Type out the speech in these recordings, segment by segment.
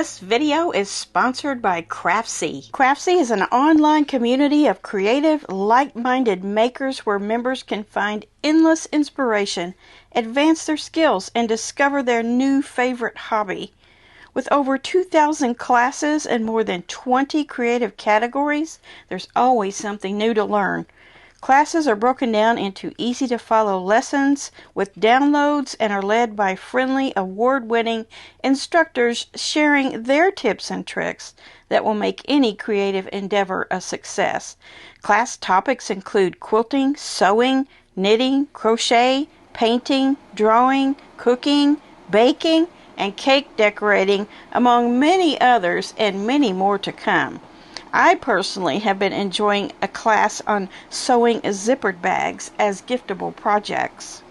This video is sponsored by Craftsy. Craftsy is an online community of creative, like-minded makers where members can find endless inspiration, advance their skills, and discover their new favorite hobby. With over 2,000 classes and more than 20 creative categories, there's always something new to learn. Classes are broken down into easy-to-follow lessons with downloads and are led by friendly, award-winning instructors sharing their tips and tricks that will make any creative endeavor a success. Class topics include quilting, sewing, knitting, crochet, painting, drawing, cooking, baking, and cake decorating, among many others, and many more to come. I personally have been enjoying a class on sewing zippered bags as giftable projects.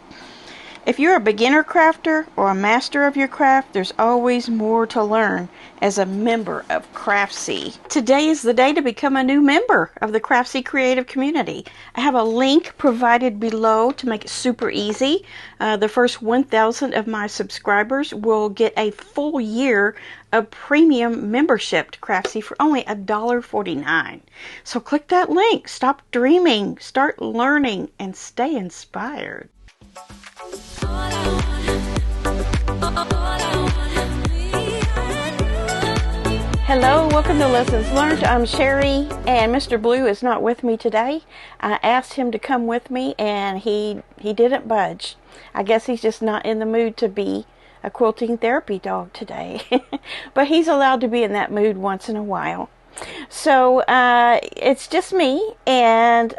If you're a beginner crafter or a master of your craft, there's always more to learn as a member of Craftsy. Today is the day to become a new member of the Craftsy creative community. I have a link provided below to make it super easy. The first 1,000 of my subscribers will get a full year of premium membership to Craftsy for only $1.49. So click that link. Stop dreaming, start learning, and stay inspired. Hello, welcome to Lessons Learned. I'm Sherry, and Mr. Blue is not with me today. I asked him to come with me, and he didn't budge. I guess he's just not in the mood to be a quilting therapy dog today. But he's allowed to be in that mood once in a while. So it's just me, and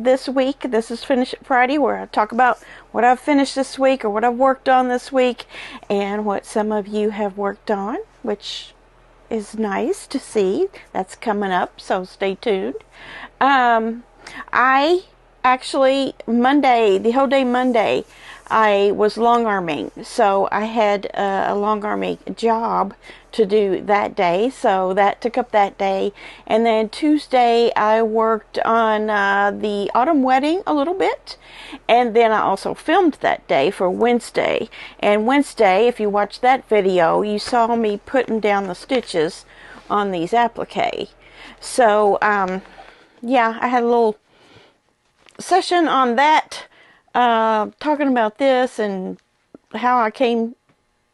this week, this is Finish It Friday, where I talk about what I've finished this week or what I've worked on this week and what some of you have worked on, which is nice to see. That's coming up, so stay tuned. I actually, Monday, the whole day Monday, I was long arming, so I had a long arming job to do that day, so that took up that day. And then Tuesday I worked on the autumn wedding a little bit, and then I also filmed that day for Wednesday. And Wednesday, if you watched that video, you saw me putting down the stitches on these applique. So yeah, I had a little session on that, talking about this and how I came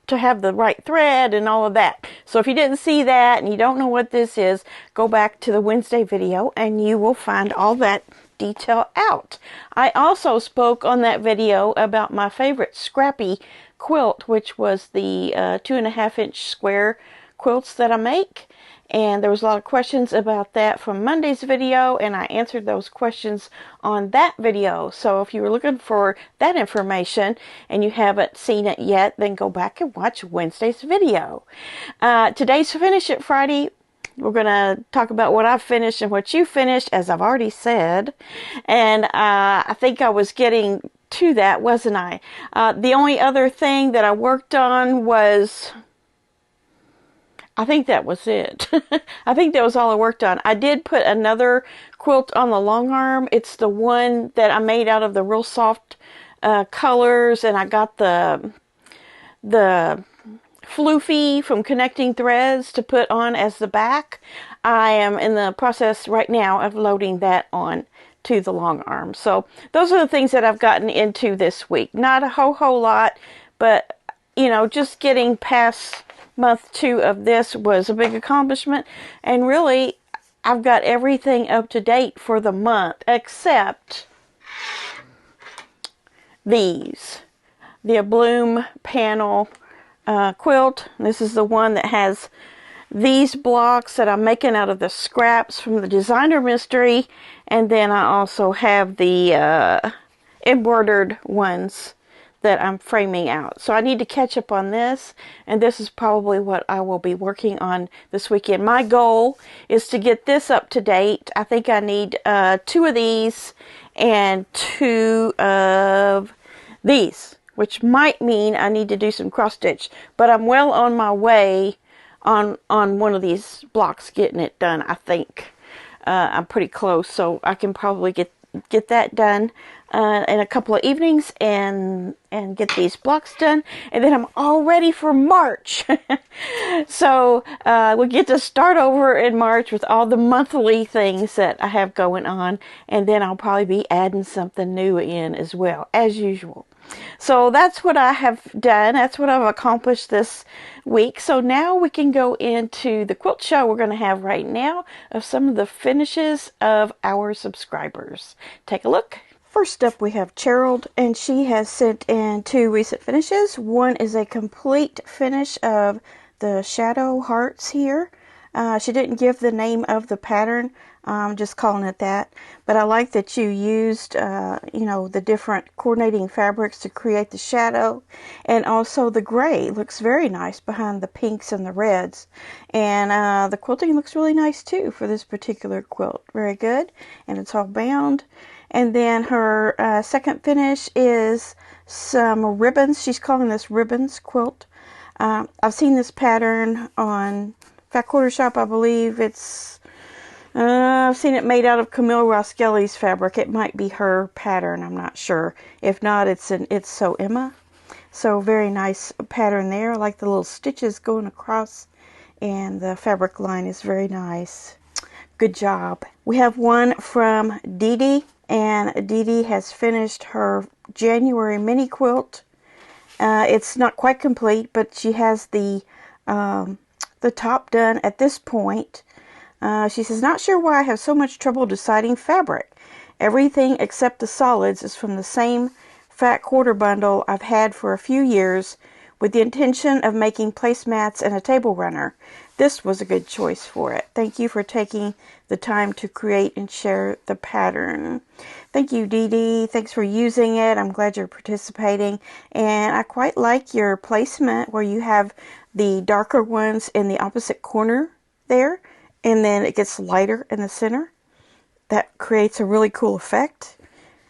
to have the right thread and all of that. So if you didn't see that and you don't know what this is, go back to the Wednesday video and you will find all that detail out. I also spoke on that video about my favorite scrappy quilt, which was the 2.5-inch square quilts that I make. And there was a lot of questions about that from Monday's video, and I answered those questions on that video. So if you were looking for that information and you haven't seen it yet, then go back and watch Wednesday's video. Today's Finish It Friday. We're going to talk about what I've finished and what you finished, as I've already said. And I think I was getting to that, wasn't I? The only other thing that I worked on was, I think that was it. I think that was all I worked on. I did put another quilt on the long arm. It's the one that I made out of the real soft colors, and I got the floofy from Connecting Threads to put on as the back. I am in the process right now of loading that on to the long arm. So those are the things that I've gotten into this week. Not a whole lot, but you know, just getting past month 2 of this was a big accomplishment, and really I've got everything up to date for the month except these. The Bloom panel quilt. This is the one that has these blocks that I'm making out of the scraps from the Designer Mystery, and then I also have the embroidered ones that I'm framing out. So I need to catch up on this, and this is probably what I will be working on this weekend. My goal is to get this up to date. I think I need 2 of these and 2 of these, which might mean I need to do some cross stitch, but I'm well on my way on one of these blocks getting it done. I think I'm pretty close, so I can probably get that done. in a couple of evenings and get these blocks done, and then I'm all ready for March. So we'll get to start over in March with all the monthly things that I have going on, and then I'll probably be adding something new in as well, as usual. So that's what I have done. That's what I've accomplished this week. So now we can go into the quilt show we're going to have right now of some of the finishes of our subscribers. Take a look. First up, we have Gerald, and she has sent in 2 recent finishes. One is a complete finish of the shadow hearts here. She didn't give the name of the pattern. I'm just calling it that. But I like that you used, the different coordinating fabrics to create the shadow. And also the gray looks very nice behind the pinks and the reds. And the quilting looks really nice too for this particular quilt. Very good. And it's all bound. And then her second finish is some ribbons. She's calling this Ribbons Quilt. I've seen this pattern on Fat Quarter Shop, I believe. I've seen it made out of Camille Roskelly's fabric. It might be her pattern, I'm not sure. If not, it's So Emma. So very nice pattern there. I like the little stitches going across, and the fabric line is very nice. Good job. We have one from Dee Dee, and Dee Dee has finished her January mini quilt. It's not quite complete, but she has the top done at this point. She says, not sure why I have so much trouble deciding fabric. Everything except the solids is from the same fat quarter bundle I've had for a few years with the intention of making placemats and a table runner. This was a good choice for it. Thank you for taking the time to create and share the pattern. Thank you, Dee Dee. Thanks for using it. I'm glad you're participating. And I quite like your placement where you have the darker ones in the opposite corner there, and then it gets lighter in the center. That creates a really cool effect.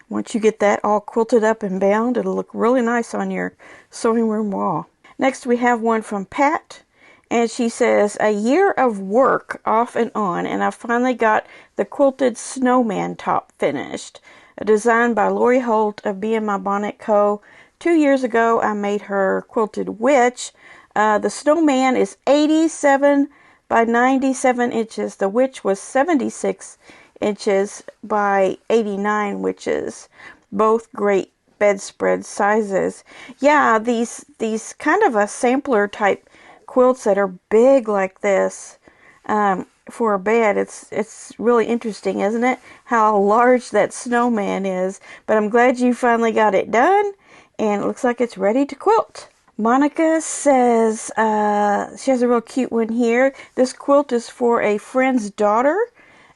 Once you get that all quilted up and bound, it'll look really nice on your sewing room wall. Next, we have one from Pat, and she says, a year of work off and on, and I finally got the quilted snowman top finished. A design by Lori Holt of MDM Products Co. 2 years ago, I made her quilted witch. The snowman is 87 by 97 inches. The witch was 76 inches by 89 inches. Both great bedspread sizes. Yeah, these kind of a sampler type quilts that are big like this for a bed. It's really interesting, isn't it? How large that snowman is. But I'm glad you finally got it done, and it looks like it's ready to quilt. Monica says she has a real cute one here. This quilt is for a friend's daughter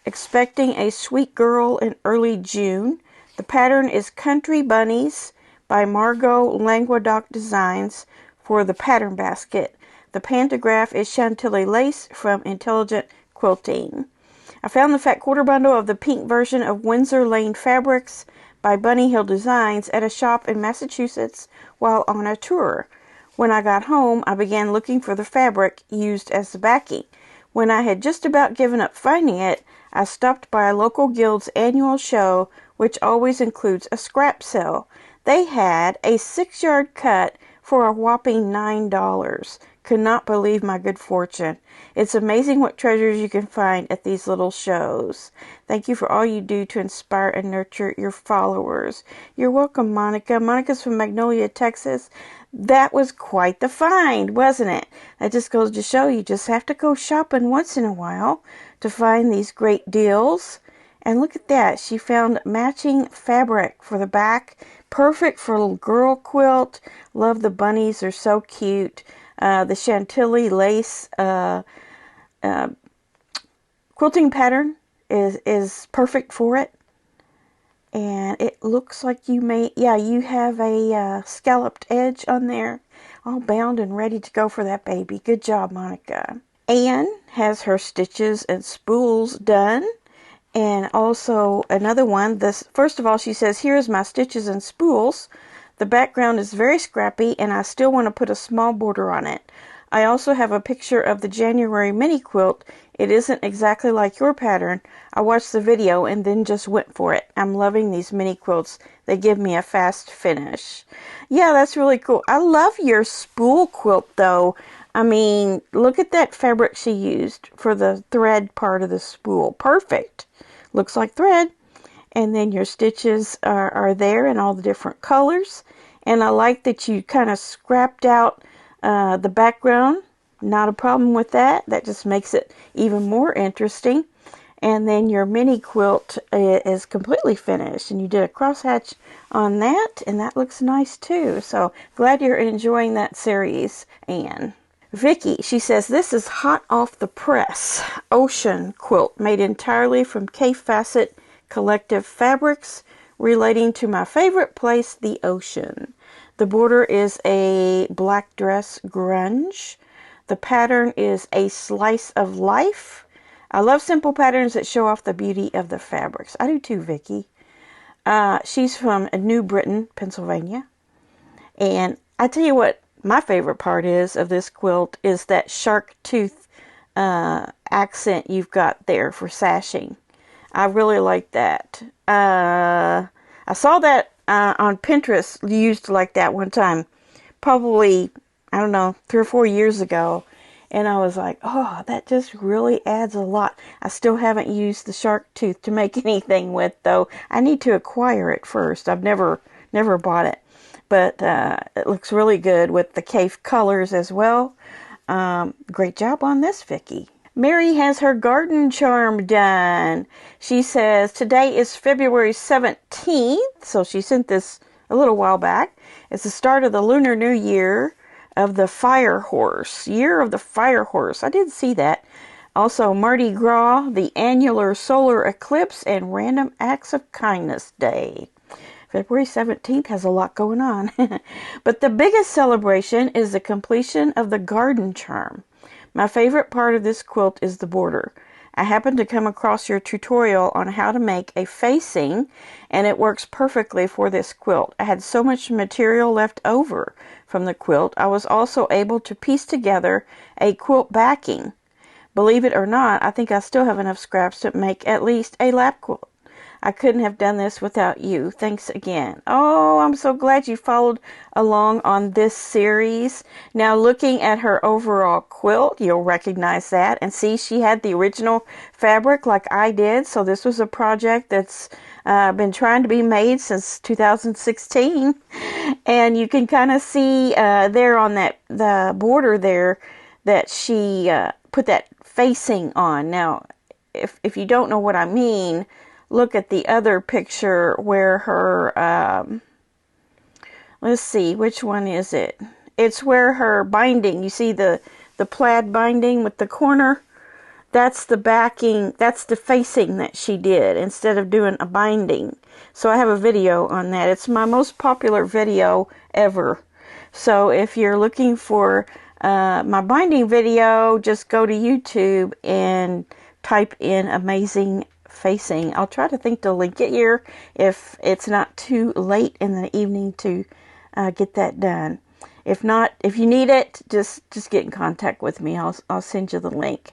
expecting a sweet girl in early June. The pattern is Country Bunnies by Margot Languedoc Designs for the pattern basket. The pantograph is Chantilly lace from Intelligent Quilting. I found the fat quarter bundle of the pink version of Windsor Lane Fabrics by Bunny Hill Designs at a shop in Massachusetts while on a tour. When I got home, I began looking for the fabric used as the backing. When I had just about given up finding it, I stopped by a local guild's annual show, which always includes a scrap sale. They had a 6-yard cut for a whopping $9. Could not believe my good fortune. It's amazing what treasures you can find at these little shows. Thank you for all you do to inspire and nurture your followers. You're welcome, Monica. Monica's from Magnolia, Texas. That was quite the find, wasn't it? That just goes to show you just have to go shopping once in a while to find these great deals. And look at that. She found matching fabric for the back. Perfect for a little girl quilt. Love the bunnies. They're so cute. The Chantilly lace quilting pattern is perfect for it. And it looks like you have a scalloped edge on there, all bound and ready to go for that baby. Good job, Monica. Anne has her stitches and spools done. And also another one. First of all, she says, here's my stitches and spools. The background is very scrappy, and I still want to put a small border on it. I also have a picture of the January mini quilt. It isn't exactly like your pattern. I watched the video and then just went for it. I'm loving these mini quilts. They give me a fast finish. Yeah, that's really cool. I love your spool quilt though. I mean, look at that fabric she used for the thread part of the spool. Perfect. Looks like thread. And then your stitches are there in all the different colors. And I like that you kind of scrapped out the background. Not a problem with that. That just makes it even more interesting. And then your mini quilt is completely finished. And you did a crosshatch on that. And that looks nice too. So glad you're enjoying that series, Anne. Vicky, she says, this is hot off the press. Ocean quilt made entirely from K-Facet Collective fabrics relating to my favorite place, the ocean. The border is a black dress grunge. The pattern is a slice of life. I love simple patterns that show off the beauty of the fabrics. I do too, Vicky. She's from New Britain, Pennsylvania. And I tell you what my favorite part is of this quilt is that shark tooth accent you've got there for sashing. I really like that. I saw that on Pinterest used like that one time. Probably, I don't know, 3 or 4 years ago. And I was like, oh, that just really adds a lot. I still haven't used the shark tooth to make anything with, though. I need to acquire it first. I've never bought it. But it looks really good with the cave colors as well. Great job on this, Vicky. Mary has her garden charm done. She says today is February 17th, so she sent this a little while back. It's the start of the Lunar New Year of the Fire Horse. Year of the Fire Horse. I didn't see that. Also, Mardi Gras, the annular solar eclipse, and Random Acts of Kindness Day. February 17th has a lot going on. But the biggest celebration is the completion of the garden charm. My favorite part of this quilt is the border. I happened to come across your tutorial on how to make a facing, and it works perfectly for this quilt. I had so much material left over from the quilt. I was also able to piece together a quilt backing. Believe it or not, I think I still have enough scraps to make at least a lap quilt. I couldn't have done this without you. Thanks again. Oh, I'm so glad you followed along on this series. Now, looking at her overall quilt, you'll recognize that. And see, she had the original fabric like I did. So this was a project that's been trying to be made since 2016. And you can kind of see there on the border there that she put that facing on. Now, if you don't know what I mean, look at the other picture where her, let's see, which one is it? It's where her binding, you see the plaid binding with the corner? That's the backing, that's the facing that she did instead of doing a binding. So I have a video on that. It's my most popular video ever. So if you're looking for my binding video, just go to YouTube and type in amazing facing. I'll try to think to link it here if it's not too late in the evening to get that done. If not, if you need it, just get in contact with me. I'll send you the link.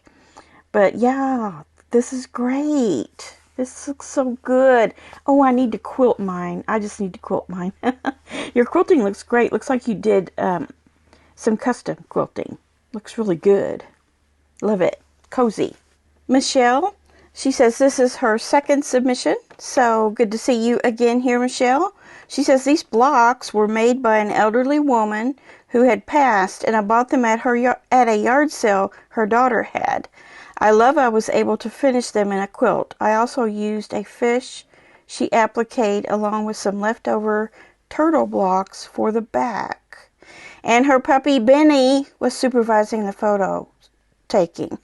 But yeah, this is great. This looks so good. Oh, I need to quilt mine. I just need to quilt mine. Your quilting looks great. Looks like you did some custom quilting. Looks really good. Love it. Cozy. Michelle, she says this is her second submission. So good to see you again here, Michelle. She says these blocks were made by an elderly woman who had passed, and I bought them at a yard sale her daughter had. I was able to finish them in a quilt. I also used a fish she appliqued along with some leftover turtle blocks for the back. And her puppy Benny was supervising the photo taking.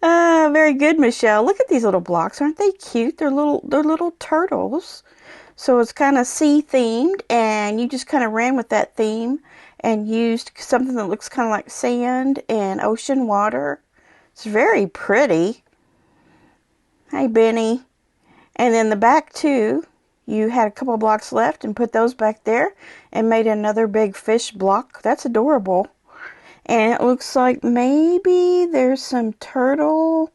Very good, Michelle. Look at these little blocks. Aren't they cute? They're little turtles. So it's kind of sea themed, and you just kind of ran with that theme and used something that looks kind of like sand and ocean water. It's very pretty. Hey, Benny. And then the back too, you had a couple blocks left and put those back there and made another big fish block. That's adorable. And it looks like maybe there's some turtle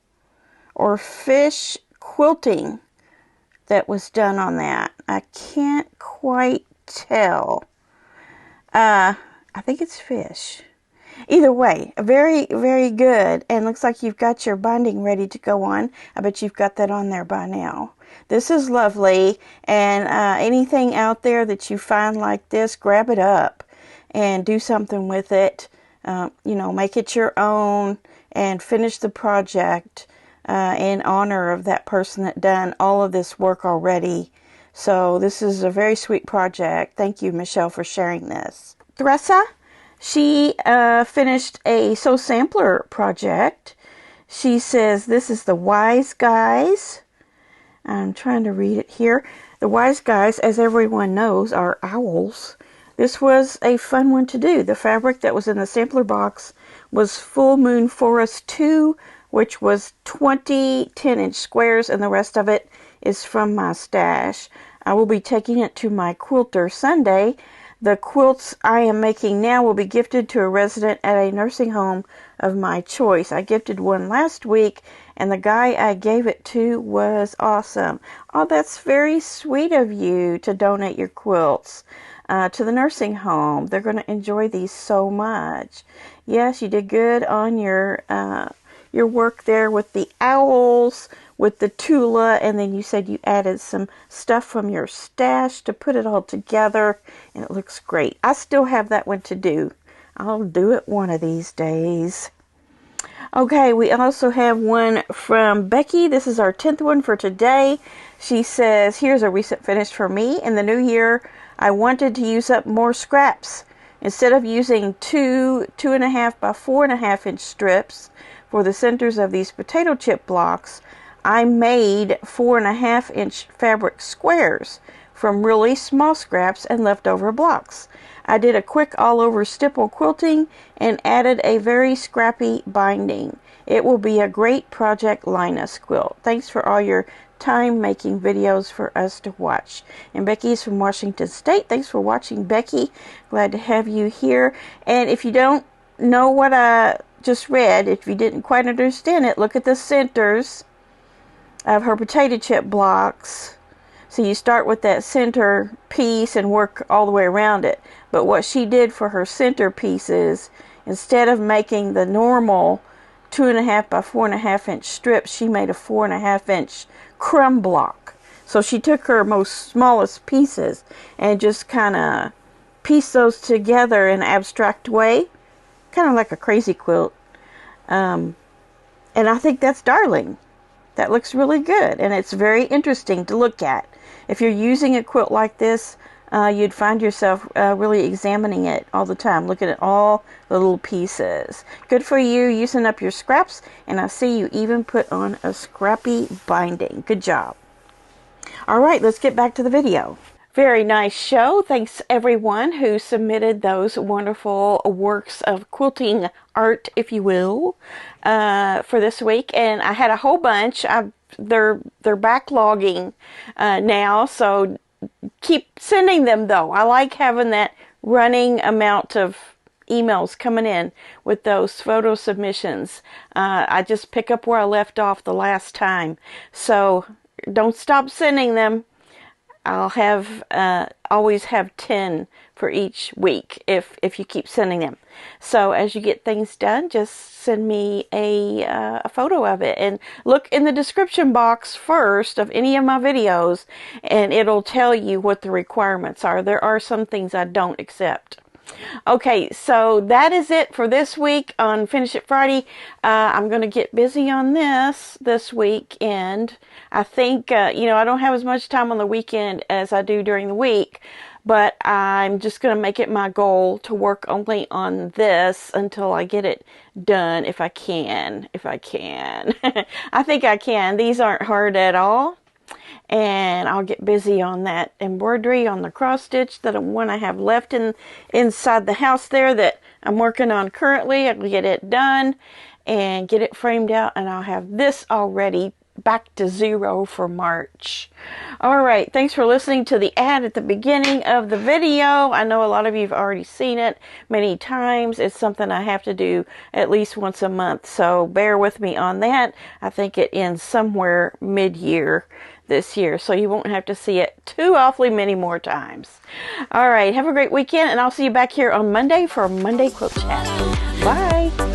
or fish quilting that was done on that. I can't quite tell. I think it's fish. Either way, very, very good. And looks like you've got your binding ready to go on. I bet you've got that on there by now. This is lovely. And anything out there that you find like this, grab it up and do something with it. You know, make it your own and finish the project in honor of that person that done all of this work already. So this is a very sweet project. Thank you, Michelle, for sharing this. Theresa, she finished a Sew Sampler project. She says, this is the Wise Guys. I'm trying to read it here. The Wise Guys, as everyone knows, are owls. This was a fun one to do. The fabric that was in the sampler box was Full Moon Forest 2, which was 20 10-inch squares, and the rest of it is from my stash. I will be taking it to my quilter Sunday. The quilts I am making now will be gifted to a resident at a nursing home of my choice. I gifted one last week, and the guy I gave it to was awesome. Oh, that's very sweet of you to donate your quilts to the nursing home. They're going to enjoy these so much. Yes, you did good on your work there with the owls, with the Tula, and then you said you added some stuff from your stash to put it all together, and it looks great. I still have that one to do. I'll do it one of these days. Okay, we also have one from Becky. This is our 10th one for today. She says, here's a recent finish for me. In the new year, I wanted to use up more scraps. Instead of using 2.5 by 4.5 inch strips for the centers of these potato chip blocks, I made 4.5 inch fabric squares from really small scraps and leftover blocks. I did a quick all-over stipple quilting and added a very scrappy binding. It will be a great Project Linus quilt. Thanks for all your time making videos for us to watch. And Becky is from Washington State. Thanks for watching, Becky. Glad to have you here. And if you don't know what I just read, if you didn't quite understand it, look at the centers of her potato chip blocks. So you start with that center piece and work all the way around it. But what she did for her center pieces, instead of making the normal 2.5 by 4.5 inch strips, she made a 4.5 inch crumb block. So she took her most smallest pieces and just kind of pieced those together in an abstract way, kind of like a crazy quilt. And I think that's darling. That looks really good, and it's very interesting to look at. If you're using a quilt like this, you'd find yourself really examining it all the time, looking at all the little pieces. Good for you using up your scraps, and I see you even put on a scrappy binding. Good job. All right, let's get back to the video. Very nice show. Thanks everyone who submitted those wonderful works of quilting art, if you will, for this week. And I had a whole bunch. They're backlogging now, so keep sending them though. I like having that running amount of emails coming in with those photo submissions. I just pick up where I left off the last time. So don't stop sending them. I'll have always have 10 for each week if you keep sending them. So as you get things done, just send me a photo of it, and look in the description box first of any of my videos, and it'll tell you what the requirements are. There are some things I don't accept. Okay, so that is it for this week on Finish It Friday. I'm going to get busy on this weekend. I think, I don't have as much time on the weekend as I do during the week, but I'm just going to make it my goal to work only on this until I get it done, if I can. I think I can. These aren't hard at all. And I'll get busy on that embroidery on the cross stitch that one I have left inside the house there that I'm working on currently. I'll get it done and get it framed out, and I'll have this all ready back to zero for March. All right, thanks for listening to the ad at the beginning of the video. I know a lot of you have already seen it many times. It's something I have to do at least once a month, so bear with me on that. I think it ends somewhere mid-year this year, so you won't have to see it too awfully many more times. All right, have a great weekend, and I'll see you back here on Monday for Monday Quilt Chat. Bye.